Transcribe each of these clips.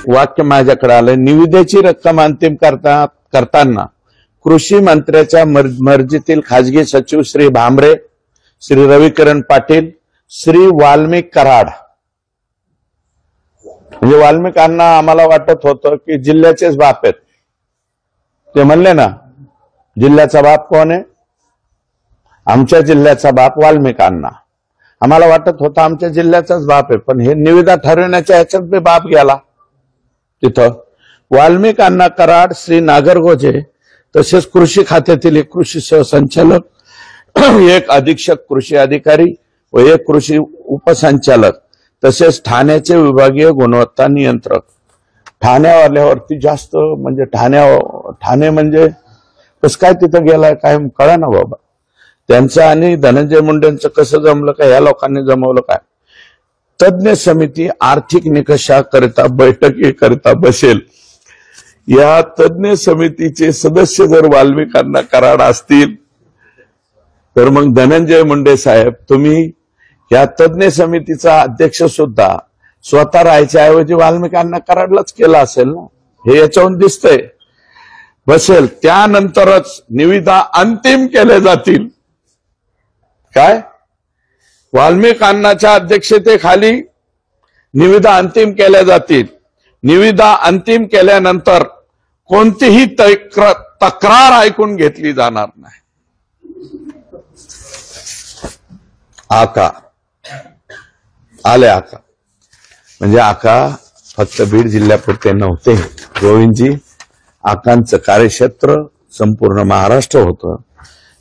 वाक्य माझ्याकडे आलं, निविदेची रक्कम अंतिम करताना कृषी मंत्र्याच्या मर्जीतील खाजगी सचिव श्री भामरे, श्री रविकिरण पाटील, श्री वाल्मिक कराड, म्हणजे वाल्मिकांना आम्हाला वाटत होतं की जिल्ह्याचेच बाप आहेत. ते म्हणले ना, जिल्ह्याचा बाप कोण आहे? आमच्या जिल्ह्याचा बाप वाल्मिकांना. आम्हाला वाटत होतं आमच्या जिल्ह्याचाच बाप आहे, पण हे निविदा ठरविण्याच्या ह्याच्यात बी बाप गेला. तिथं वाल्मिकांना कराड, श्री नागरगोजे, तसेच कृषी खात्यातील एक कृषी सहसंचालक, एक अधीक्षक कृषी अधिकारी व एक कृषी उपसंचालक, तसेच ठाण्याचे विभागीय गुणवत्ता नियंत्रक. ठाण्यावाल्यावरती जास्त म्हणजे ठाणे म्हणजे कसं काय तिथं गेलाय काय कळा ना बाबा. त्यांचं आणि धनंजय मुंडेंचं कसं जमलं काय, या लोकांनी जमवलं काय. तज्ञ समिती आर्थिक निकषाकरिता बैठकीकरिता बसेल. या तज्ञ समितीचे सदस्य जर वाल्मिकांना कराड असतील तर मग धनंजय मुंडे साहेब, तुम्ही या तज्ञ समितीचा अध्यक्ष सुद्धा स्वतः राहायच्या ऐवजी वाल्मिकांना कराडलाच केला असेल ना, हे याच्याहून दिसतंय. बसेल त्यानंतरच निविदा अंतिम केल्या जातील. काय वाल्मिकांनाच्या अध्यक्षतेखाली निविदा अंतिम केल्या जातील. निविदा अंतिम केल्यानंतर कोणतीही तक्रार ऐकून घेतली जाणार नाही. आका आले, आका म्हणजे आका फक्त बीड जिल्ह्यापुरते नव्हते. गोविंदजी, आकांचं कार्यक्षेत्र संपूर्ण महाराष्ट्र होतं.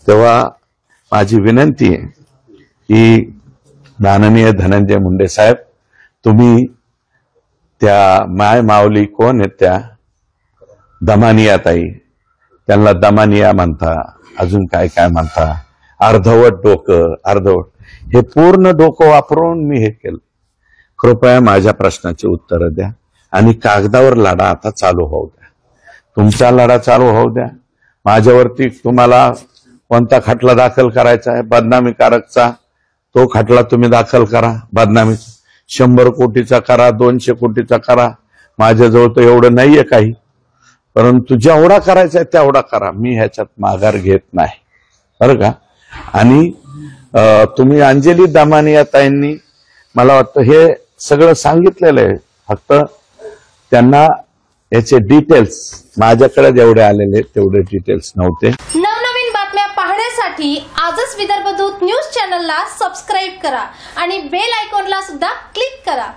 तेव्हा माझी विनंती आहे की माननीय धनंजय मुंडे साहेब, तुम्ही त्या माय माऊली कोण आहेत त्या दमानिया ताई, त्यांना दमानिया म्हणता, अजून काय काय म्हणता, अर्धवट डोकं, अर्धवट, हे पूर्ण डोकं वापरून मी हे केलं. कृपया माझ्या प्रश्नाची उत्तरं द्या आणि कागदावर लढा आता चालू होऊ द्या. तुमचा लढा चालू होऊ द्या. माझ्यावरती तुम्हाला कोणता खटला दाखल करायचा आहे बदनामीकारकचा, तो खटला तुम्ही दाखल करा. बदनामी 100 कोटीचा करा, 200 कोटीचा करा. माझ्याजवळ तर एवढं नाहीये काही, परंतु जेवढा करायचा आहे तेवढा करा. मी ह्याच्यात माघार घेत नाही बरं का. आणि तुम्ही अंजली दमानिया ताईंनी मला वाटतं हे सगळं सांगितलेलं आहे, फक्त त्यांना याचे डिटेल्स माझ्याकडे जेवढे आलेले तेवढे डिटेल्स नव्हते. नवनवीन बातम्या पाहण्यासाठी आजच विदर्भ दूत न्यूज चॅनलला सबस्क्राईब करा आणि बेल आयकॉनला सुद्धा क्लिक करा.